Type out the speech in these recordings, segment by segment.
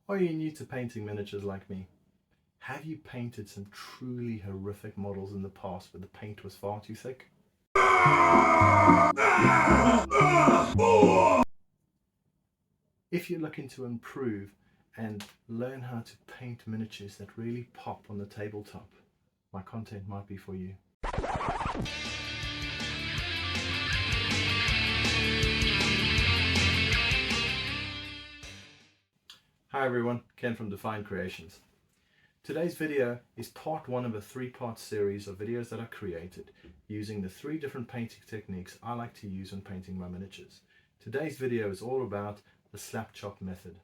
Are you new to painting miniatures like me? Have you painted some truly horrific models in the past where the paint was far too thick? If you're looking to improve and learn how to paint miniatures that really pop on the tabletop, my content might be for you. Hi everyone, Ken from Define Creations. Today's video is part one of a three-part series of videos that I created using the three different painting techniques I like to use when painting my miniatures. Today's video is all about the slapchop method.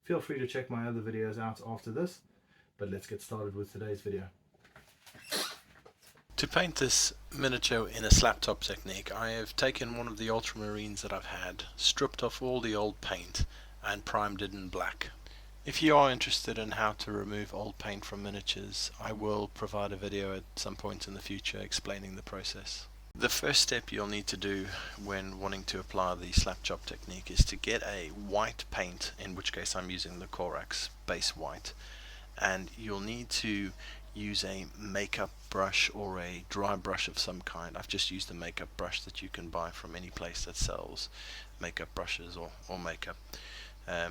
Feel free to check my other videos out after this, but let's get started with today's video. To paint this miniature in a slapchop technique, I have taken one of the ultramarines that I've had, stripped off all the old paint and primed it in black. If you are interested in how to remove old paint from miniatures, I will provide a video at some point in the future explaining the process. The first step you'll need to do when wanting to apply the slapchop technique is to get a white paint, in which case I'm using the Corax base white, and you'll need to use a makeup brush or a dry brush of some kind. I've just used a makeup brush that you can buy from any place that sells makeup brushes or makeup.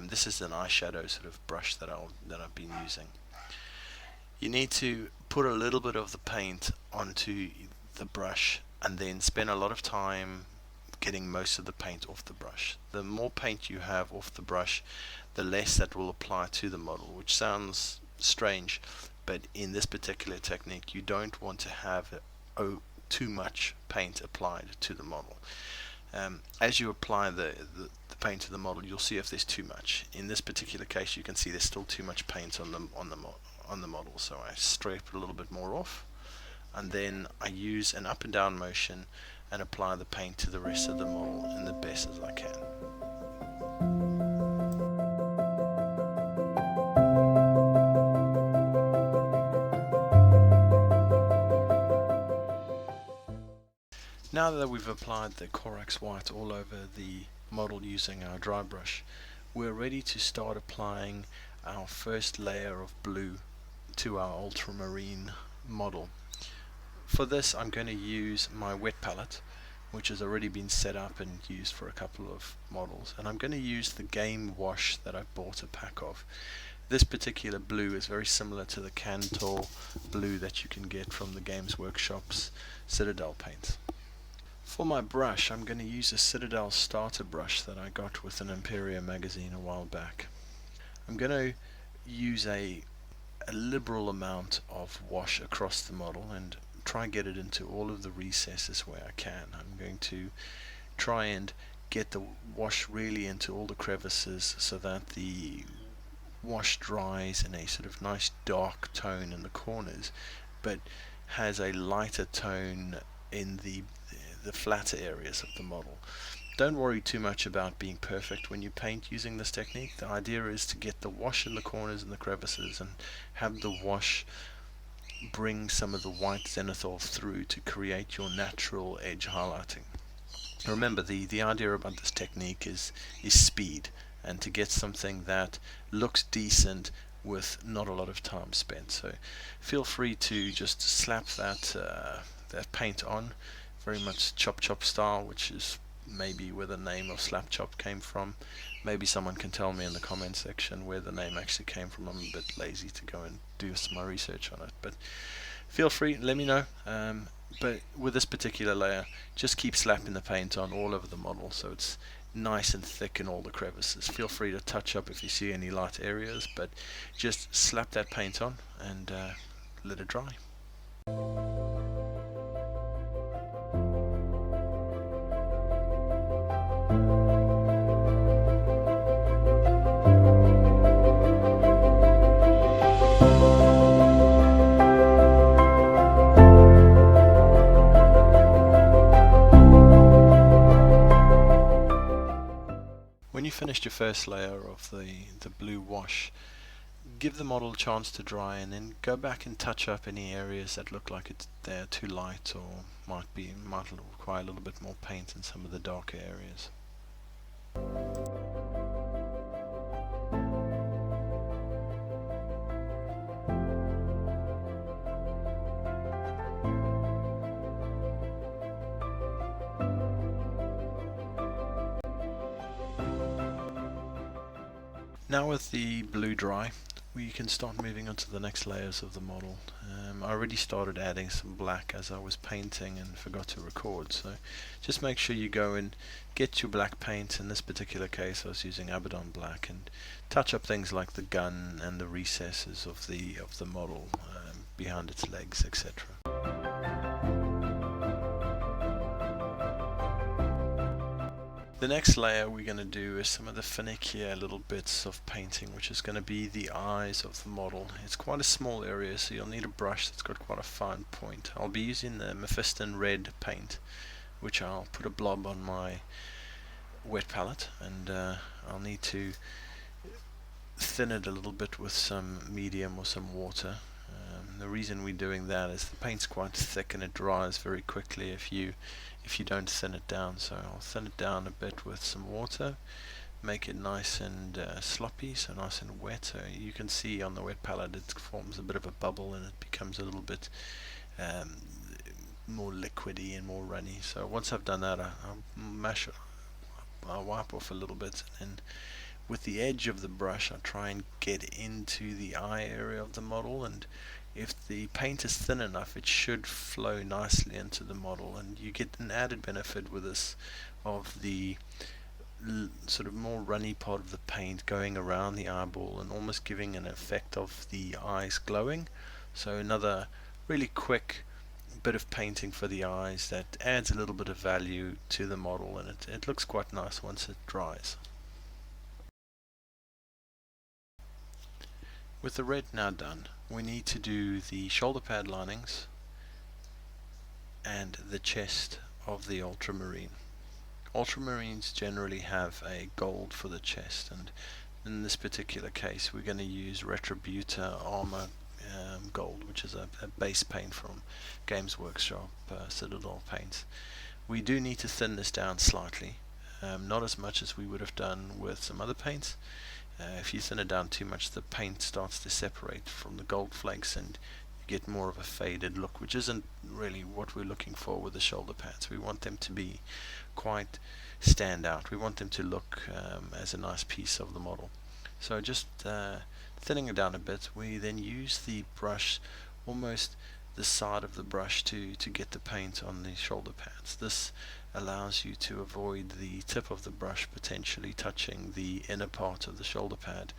This is an eyeshadow sort of brush that I've been using. You need to put a little bit of the paint onto the brush and then spend a lot of time getting most of the paint off the brush. The more paint you have off the brush, the less that will apply to the model, which sounds strange, but in this particular technique you don't want to have too much paint applied to the model. As you apply the paint to the model, you'll see if there's too much. In this particular case, you can see there's still too much paint on the model, so I scrape a little bit more off, and then I use an up and down motion and apply the paint to the rest of the model in the best as I can. Now that we've applied the Corax white all over the model using our dry brush, we're ready to start applying our first layer of blue to our ultramarine model. For this, I'm going to use my wet palette, which has already been set up and used for a couple of models, and I'm going to use the game wash that I bought a pack of. This particular blue is very similar to the Cantor blue that you can get from the Games Workshop's Citadel paints. For my brush, I'm going to use a Citadel starter brush that I got with an Imperia magazine a while back. I'm going to use a liberal amount of wash across the model and try and get it into all of the recesses where I can. I'm going to try and get the wash really into all the crevices so that the wash dries in a sort of nice dark tone in the corners, but has a lighter tone in the flatter areas of the model. Don't worry too much about being perfect when you paint using this technique. The idea is to get the wash in the corners and the crevices and have the wash bring some of the white zenithal through to create your natural edge highlighting. Remember, the idea about this technique is speed, and to get something that looks decent with not a lot of time spent. So feel free to just slap that paint on, very much chop style, which is maybe where the name of slapchop came from. Maybe someone can tell me in the comment section where the name actually came from. I'm a bit lazy to go and do some more research on it, but feel free, let me know. But with this particular layer, just keep slapping the paint on all over the model so it's nice and thick in all the crevices. Feel free to touch up if you see any light areas, but just slap that paint on and let it dry. When you finished your first layer of the blue wash, give the model a chance to dry and then go back and touch up any areas that look like they're too light or might require a little bit more paint in some of the darker areas. Now with the blue dry, we can start moving on to the next layers of the model. I already started adding some black as I was painting and forgot to record, so just make sure you go and get your black paint. In this particular case I was using Abaddon black, and touch up things like the gun and the recesses of the model, behind its legs, etc. The next layer we're going to do is some of the finickier little bits of painting, which is going to be the eyes of the model. It's quite a small area, so you'll need a brush that's got quite a fine point. I'll be using the Mephiston red paint, which I'll put a blob on my wet palette, and I'll need to thin it a little bit with some medium or some water. The reason we're doing that is the paint's quite thick and it dries very quickly if you don't thin it down. So I'll thin it down a bit with some water, make it nice and sloppy, so nice and wet. So you can see on the wet palette it forms a bit of a bubble and it becomes a little bit more liquidy and more runny. So once I've done that, I'll wipe off a little bit, and with the edge of the brush I try and get into the eye area of the model, and if the paint is thin enough it should flow nicely into the model, and you get an added benefit with this of the sort of more runny part of the paint going around the eyeball and almost giving an effect of the eyes glowing. So another really quick bit of painting for the eyes that adds a little bit of value to the model, and it looks quite nice once it dries. With the red now done, we need to do the shoulder pad linings and the chest of the ultramarine. Ultramarines generally have a gold for the chest, and in this particular case we're going to use Retributor Armor Gold, which is a base paint from Games Workshop Citadel paints. We do need to thin this down slightly, not as much as we would have done with some other paints. If you thin it down too much, the paint starts to separate from the gold flakes and you get more of a faded look, which isn't really what we're looking for with the shoulder pads. We want them to be quite stand out. We want them to look as a nice piece of the model. So just thinning it down a bit, we then use the brush, almost the side of the brush, to get the paint on the shoulder pads. This allows you to avoid the tip of the brush potentially touching the inner part of the shoulder pad,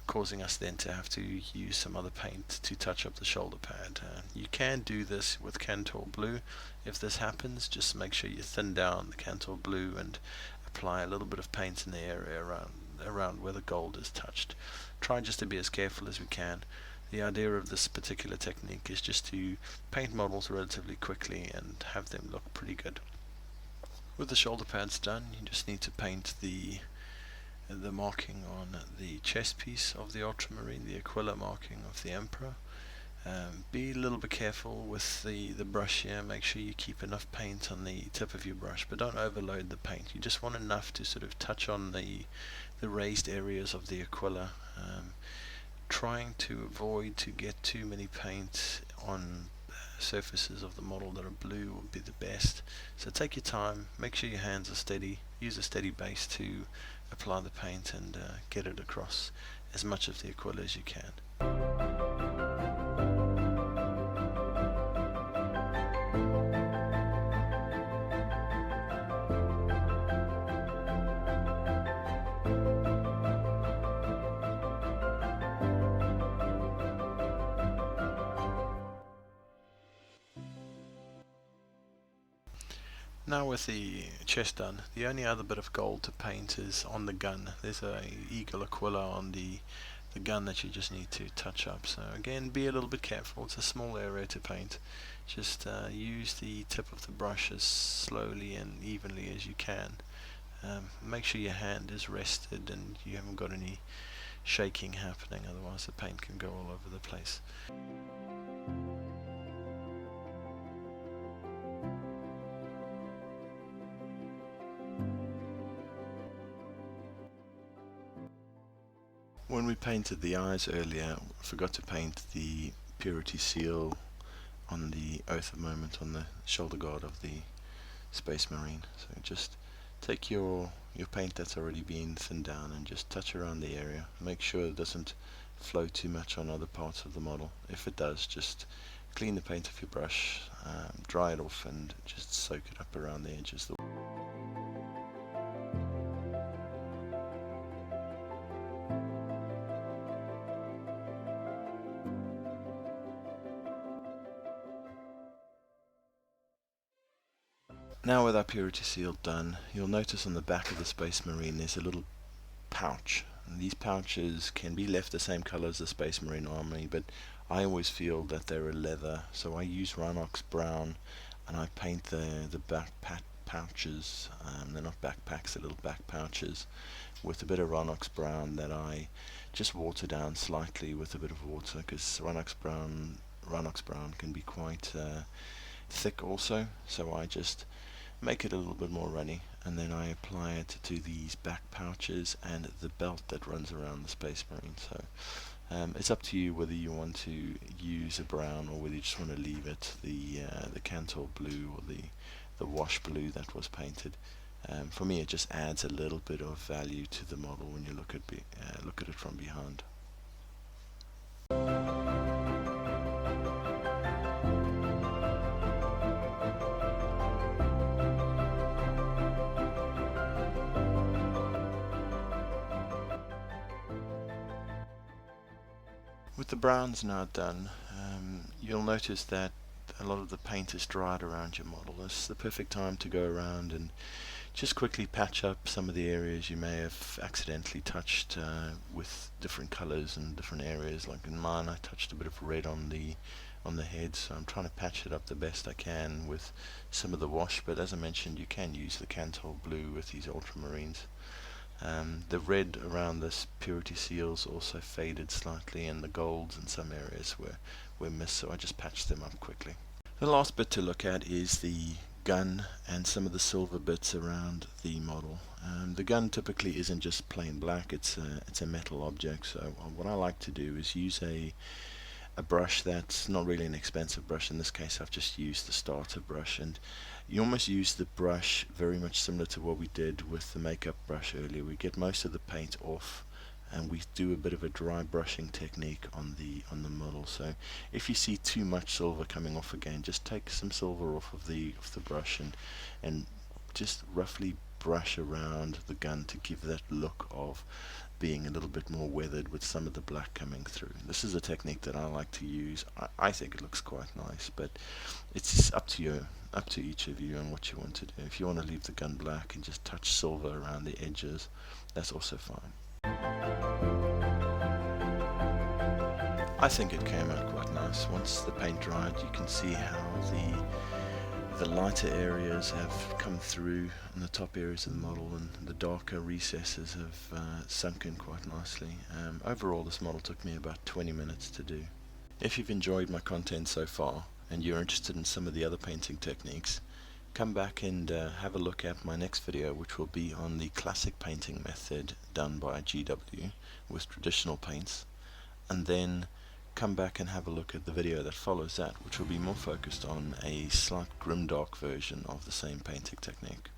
causing us then to have to use some other paint to touch up the shoulder pad. You can do this with Cantor Blue. If this happens, just make sure you thin down the Cantor Blue and apply a little bit of paint in the area around where the gold is touched. Try just to be as careful as we can. The idea of this particular technique is just to paint models relatively quickly and have them look pretty good. With the shoulder pads done, you just need to paint the marking on the chest piece of the ultramarine, the Aquila marking of the Emperor. Be a little bit careful with the brush here. Make sure you keep enough paint on the tip of your brush, but don't overload the paint. You just want enough to sort of touch on the raised areas of the Aquila. Trying to avoid to get too many paint on surfaces of the model that are blue would be the best. So take your time, make sure your hands are steady, use a steady base to apply the paint, and get it across as much of the Aquila as you can. Now with the chest done, the only other bit of gold to paint is on the gun. There's a Eagle Aquila on the gun that you just need to touch up. So again, be a little bit careful. It's a small area to paint. Just use the tip of the brush as slowly and evenly as you can. Make sure your hand is rested and you haven't got any shaking happening, otherwise the paint can go all over the place. When we painted the eyes earlier, I forgot to paint the purity seal on the oath of moment on the shoulder guard of the Space Marine. So just Take your paint that's already been thinned down and just touch around the area. Make sure it doesn't flow too much on other parts of the model. If it does, just clean the paint off your brush, dry it off, and just soak it up around the edges. Now with our purity seal done, you'll notice on the back of the Space Marine there's a little pouch. And these pouches can be left the same color as the Space Marine army, but I always feel that they're a leather, so I use Rhinox brown and I paint the back pouches, they're not backpacks, they're little back pouches, with a bit of Rhinox brown that I just water down slightly with a bit of water, because Rhinox brown can be quite thick also, so I just make it a little bit more runny, and then I apply it to these back pouches and the belt that runs around the Space Marine. So it's up to you whether you want to use a brown or whether you just want to leave it the Cantor blue or the wash blue that was painted. For me, it just adds a little bit of value to the model when you look at it from behind. With the browns now done, you'll notice that a lot of the paint is dried around your model. It's the perfect time to go around and just quickly patch up some of the areas you may have accidentally touched with different colors and different areas. Like in mine, I touched a bit of red on the head, so I'm trying to patch it up the best I can with some of the wash, but as I mentioned, you can use the Cantor blue with these ultramarines. The red around this purity seals also faded slightly, and the golds in some areas were missed, so I just patched them up quickly. The last bit to look at is the gun and some of the silver bits around the model. The gun typically isn't just plain black, it's a metal object, so what I like to do is use a brush that's not really an expensive brush. In this case, I've just used the starter brush, and you almost use the brush very much similar to what we did with the makeup brush earlier. We get most of the paint off and we do a bit of a dry brushing technique on the model. So if you see too much silver coming off again, just take some silver off of the brush and just roughly brush around the gun to give that look of being a little bit more weathered with some of the black coming through. This is a technique that I like to use. I think it looks quite nice, but it's up to you, up to each of you and what you want to do. If you want to leave the gun black and just touch silver around the edges, that's also fine. I think it came out quite nice. Once the paint dried, you can see how the lighter areas have come through in the top areas of the model, and the darker recesses have sunk in quite nicely. Overall, this model took me about 20 minutes to do. If you've enjoyed my content so far and you're interested in some of the other painting techniques, come back and have a look at my next video, which will be on the classic painting method done by GW with traditional paints, and then come back and have a look at the video that follows that, which will be more focused on a slight grimdark version of the same painting technique.